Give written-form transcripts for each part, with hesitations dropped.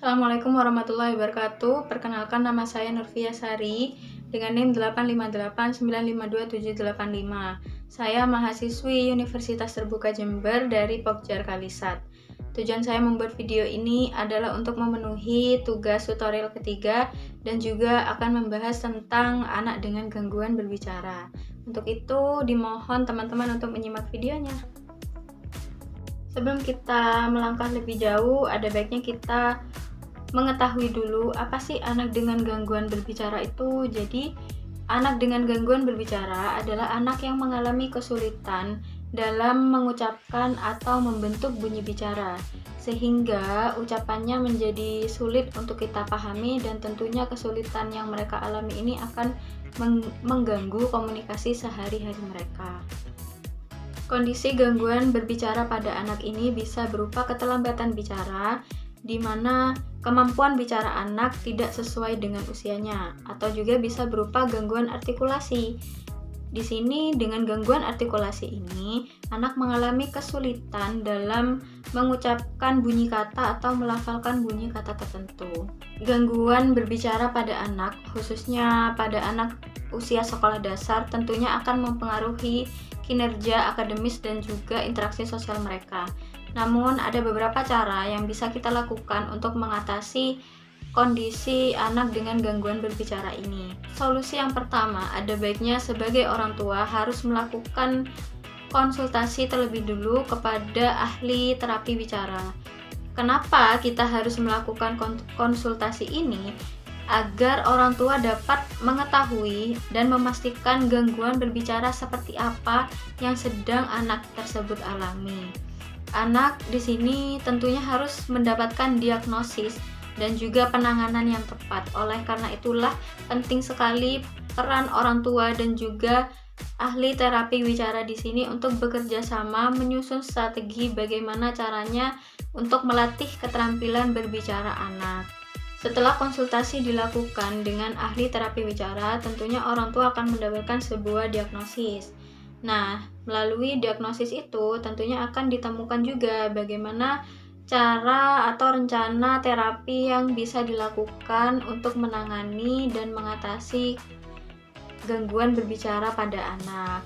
Assalamualaikum warahmatullahi wabarakatuh. Perkenalkan, nama saya Nurfia Sari dengan NIM 858952785. Saya mahasiswi Universitas Terbuka Jember dari Pokjar Kalisat. Tujuan saya membuat video ini adalah untuk memenuhi tugas tutorial ketiga dan juga akan membahas tentang anak dengan gangguan berbicara. Untuk itu, dimohon teman-teman untuk menyimak videonya. Sebelum kita melangkah lebih jauh, ada baiknya kita mengetahui dulu apa sih anak dengan gangguan berbicara itu. Jadi, anak dengan gangguan berbicara adalah anak yang mengalami kesulitan dalam mengucapkan atau membentuk bunyi bicara, sehingga ucapannya menjadi sulit untuk kita pahami, dan tentunya kesulitan yang mereka alami ini akan mengganggu komunikasi sehari-hari mereka. Kondisi gangguan berbicara pada anak ini bisa berupa keterlambatan bicara, di mana kemampuan bicara anak tidak sesuai dengan usianya, atau juga bisa berupa gangguan artikulasi. Di sini, dengan gangguan artikulasi ini, anak mengalami kesulitan dalam mengucapkan bunyi kata atau melafalkan bunyi kata tertentu. Gangguan berbicara pada anak, khususnya pada anak usia sekolah dasar, tentunya akan mempengaruhi kinerja akademis dan juga interaksi sosial mereka. Namun, ada beberapa cara yang bisa kita lakukan untuk mengatasi kondisi anak dengan gangguan berbicara ini. Solusi yang pertama, ada baiknya sebagai orang tua harus melakukan konsultasi terlebih dulu kepada ahli terapi bicara. Kenapa kita harus melakukan konsultasi ini? Agar orang tua dapat mengetahui dan memastikan gangguan berbicara seperti apa yang sedang anak tersebut alami. Anak di sini tentunya harus mendapatkan diagnosis dan juga penanganan yang tepat. Oleh karena itulah penting sekali peran orang tua dan juga ahli terapi bicara di sini untuk bekerja sama menyusun strategi bagaimana caranya untuk melatih keterampilan berbicara anak. Setelah konsultasi dilakukan dengan ahli terapi bicara, tentunya orang tua akan mendapatkan sebuah diagnosis. Nah, melalui diagnosis itu tentunya akan ditemukan juga bagaimana cara atau rencana terapi yang bisa dilakukan untuk menangani dan mengatasi gangguan berbicara pada anak.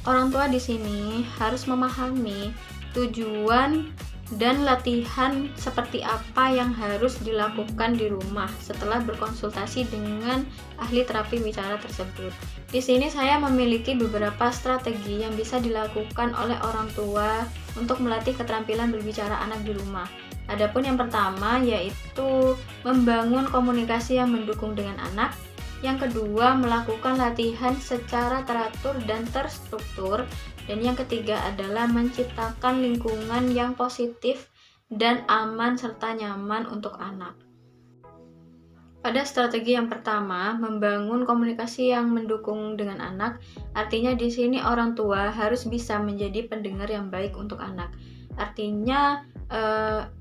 Orang tua di sini harus memahami tujuan dan latihan seperti apa yang harus dilakukan di rumah setelah berkonsultasi dengan ahli terapi bicara tersebut. Di sini saya memiliki beberapa strategi yang bisa dilakukan oleh orang tua untuk melatih keterampilan berbicara anak di rumah. Adapun yang pertama yaitu membangun komunikasi yang mendukung dengan anak. Yang kedua, melakukan latihan secara teratur dan terstruktur. Dan yang ketiga adalah menciptakan lingkungan yang positif dan aman serta nyaman untuk anak. Pada strategi yang pertama, membangun komunikasi yang mendukung dengan anak, artinya di sini orang tua harus bisa menjadi pendengar yang baik untuk anak. Artinya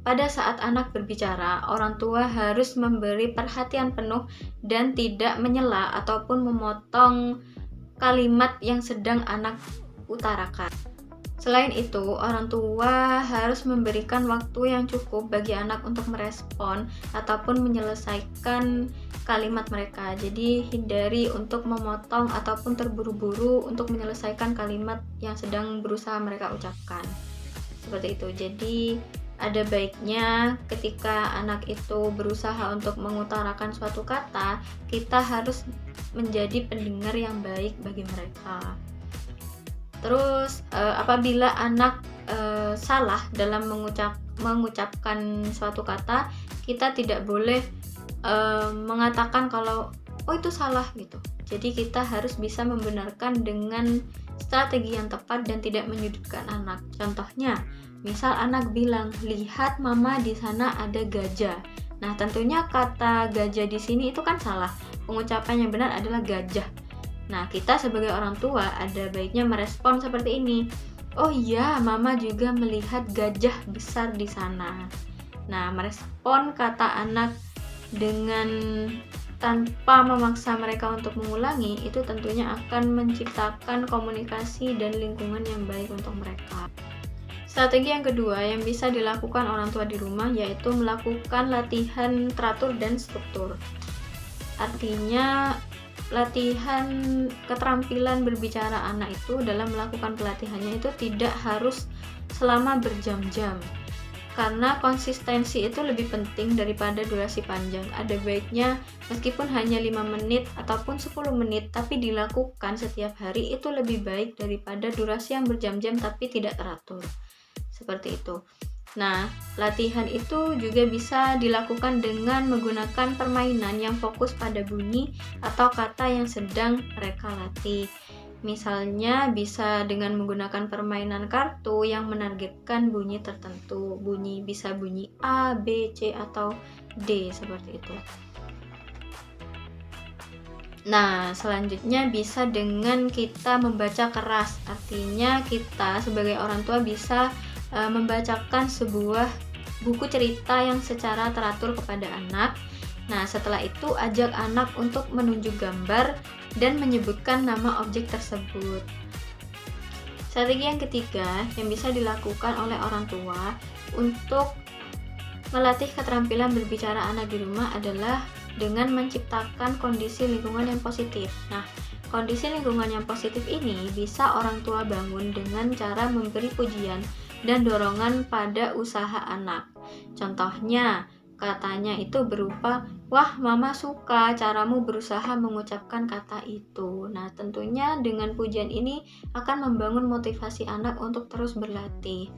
pada saat anak berbicara, orang tua harus memberi perhatian penuh dan tidak menyela ataupun memotong kalimat yang sedang anak utarakan. Selain itu, orang tua harus memberikan waktu yang cukup bagi anak untuk merespon ataupun menyelesaikan kalimat mereka. Jadi, hindari untuk memotong ataupun terburu-buru untuk menyelesaikan kalimat yang sedang berusaha mereka ucapkan. Seperti itu. Jadi, ada baiknya ketika anak itu berusaha untuk mengutarakan suatu kata, kita harus menjadi pendengar yang baik bagi mereka. Terus apabila anak salah dalam mengucapkan suatu kata, kita tidak boleh mengatakan kalau oh itu salah gitu. Jadi kita harus bisa membenarkan dengan strategi yang tepat dan tidak menyudutkan anak. Contohnya, misal anak bilang, "Lihat mama, di sana ada gajah." Nah, tentunya kata gajah di sini itu kan salah. Pengucapan yang benar adalah gajah. Nah, kita sebagai orang tua ada baiknya merespon seperti ini. "Oh iya, mama juga melihat gajah besar di sana." Nah, merespon kata anak dengan tanpa memaksa mereka untuk mengulangi, itu tentunya akan menciptakan komunikasi dan lingkungan yang baik untuk mereka. Strategi yang kedua yang bisa dilakukan orang tua di rumah yaitu melakukan latihan teratur dan struktur. Artinya latihan keterampilan berbicara anak itu dalam melakukan pelatihannya itu tidak harus selama berjam-jam, karena konsistensi itu lebih penting daripada durasi panjang. Ada baiknya meskipun hanya 5 menit ataupun 10 menit tapi dilakukan setiap hari, itu lebih baik daripada durasi yang berjam-jam tapi tidak teratur. Seperti itu. Nah, latihan itu juga bisa dilakukan dengan menggunakan permainan yang fokus pada bunyi atau kata yang sedang mereka latih. Misalnya bisa dengan menggunakan permainan kartu yang menargetkan bunyi tertentu. Bisa bunyi A, B, C, atau D, seperti itu. Nah, selanjutnya bisa dengan kita membaca keras. Artinya kita sebagai orang tua bisa membacakan sebuah buku cerita yang secara teratur kepada anak. Nah, setelah itu ajak anak untuk menunjuk gambar dan menyebutkan nama objek tersebut. Strategi yang ketiga yang bisa dilakukan oleh orang tua untuk melatih keterampilan berbicara anak di rumah adalah dengan menciptakan kondisi lingkungan yang positif. Nah, kondisi lingkungan yang positif ini bisa orang tua bangun dengan cara memberi pujian dan dorongan pada usaha anak. Contohnya, katanya itu berupa, "Wah, mama suka caramu berusaha mengucapkan kata itu." Nah, tentunya dengan pujian ini akan membangun motivasi anak untuk terus berlatih.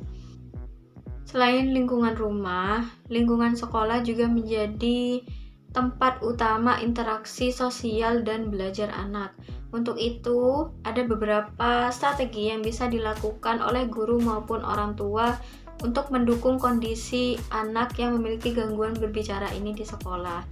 Selain lingkungan rumah, lingkungan sekolah juga menjadi tempat utama interaksi sosial dan belajar anak. Untuk itu, ada beberapa strategi yang bisa dilakukan oleh guru maupun orang tua untuk mendukung kondisi anak yang memiliki gangguan berbicara ini di sekolah.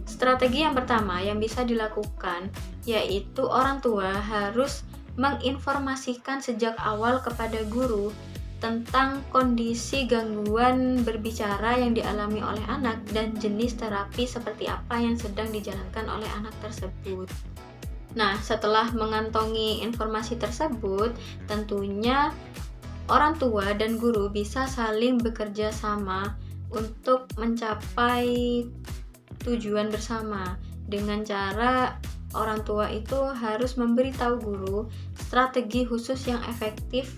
Strategi yang pertama yang bisa dilakukan yaitu orang tua harus menginformasikan sejak awal kepada guru tentang kondisi gangguan berbicara yang dialami oleh anak dan jenis terapi seperti apa yang sedang dijalankan oleh anak tersebut. Nah, setelah mengantongi informasi tersebut, tentunya orang tua dan guru bisa saling bekerja sama untuk mencapai tujuan bersama dengan cara orang tua itu harus memberitahu guru strategi khusus yang efektif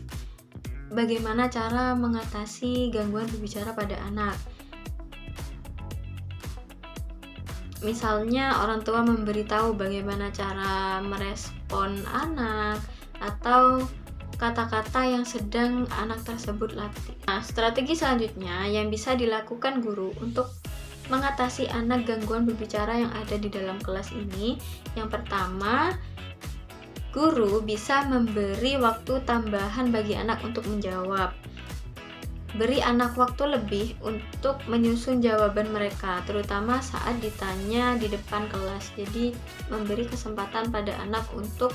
bagaimana cara mengatasi gangguan berbicara pada anak. Misalnya orang tua memberitahu bagaimana cara merespon anak atau kata-kata yang sedang anak tersebut latih. Nah, strategi selanjutnya yang bisa dilakukan guru untuk mengatasi anak gangguan berbicara yang ada di dalam kelas ini, yang pertama, guru bisa memberi waktu tambahan bagi anak untuk menjawab. Beri anak waktu lebih untuk menyusun jawaban mereka, terutama saat ditanya di depan kelas. Jadi, memberi kesempatan pada anak untuk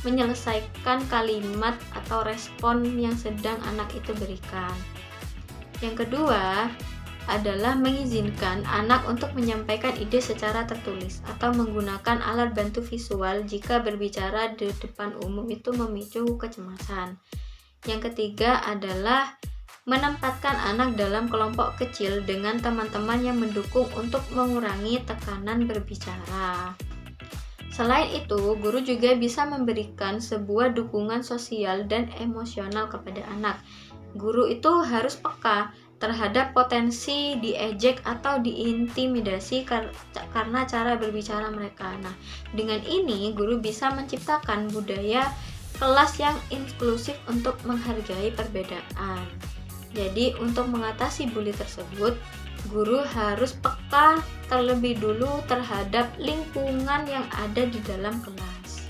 menyelesaikan kalimat atau respon yang sedang anak itu berikan. Yang kedua adalah mengizinkan anak untuk menyampaikan ide secara tertulis atau menggunakan alat bantu visual jika berbicara di depan umum itu memicu kecemasan. Yang ketiga adalah menempatkan anak dalam kelompok kecil dengan teman-teman yang mendukung untuk mengurangi tekanan berbicara. Selain itu, guru juga bisa memberikan sebuah dukungan sosial dan emosional kepada anak. Guru itu harus peka terhadap potensi diejek atau diintimidasi karena cara berbicara mereka. Nah, dengan ini guru bisa menciptakan budaya kelas yang inklusif untuk menghargai perbedaan. Jadi, untuk mengatasi bully tersebut, guru harus peka terlebih dulu terhadap lingkungan yang ada di dalam kelas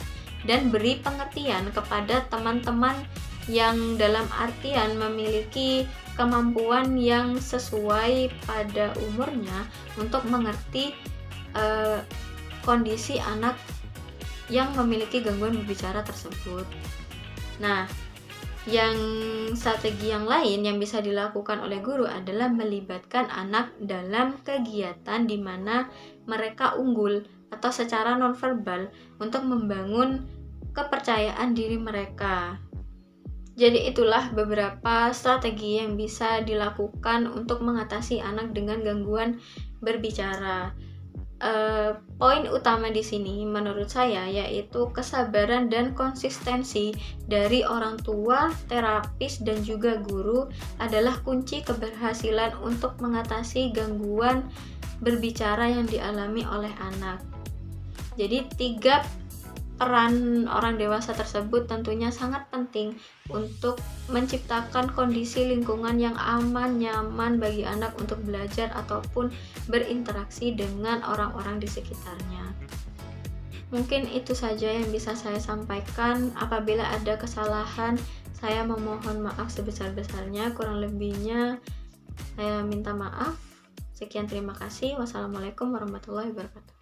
dan beri pengertian kepada teman-teman yang dalam artian memiliki kemampuan yang sesuai pada umurnya untuk mengerti kondisi anak yang memiliki gangguan berbicara tersebut. Nah, strategi yang lain yang bisa dilakukan oleh guru adalah melibatkan anak dalam kegiatan di mana mereka unggul atau secara nonverbal untuk membangun kepercayaan diri mereka. Jadi itulah beberapa strategi yang bisa dilakukan untuk mengatasi anak dengan gangguan berbicara. Poin utama di sini menurut saya yaitu kesabaran dan konsistensi dari orang tua, terapis, dan juga guru adalah kunci keberhasilan untuk mengatasi gangguan berbicara yang dialami oleh anak. Jadi 3 peran orang dewasa tersebut tentunya sangat penting untuk menciptakan kondisi lingkungan yang aman, nyaman bagi anak untuk belajar ataupun berinteraksi dengan orang-orang di sekitarnya. Mungkin itu saja yang bisa saya sampaikan. Apabila ada kesalahan, saya memohon maaf sebesar-besarnya. Kurang lebihnya saya minta maaf. Sekian, terima kasih. Wassalamualaikum warahmatullahi wabarakatuh.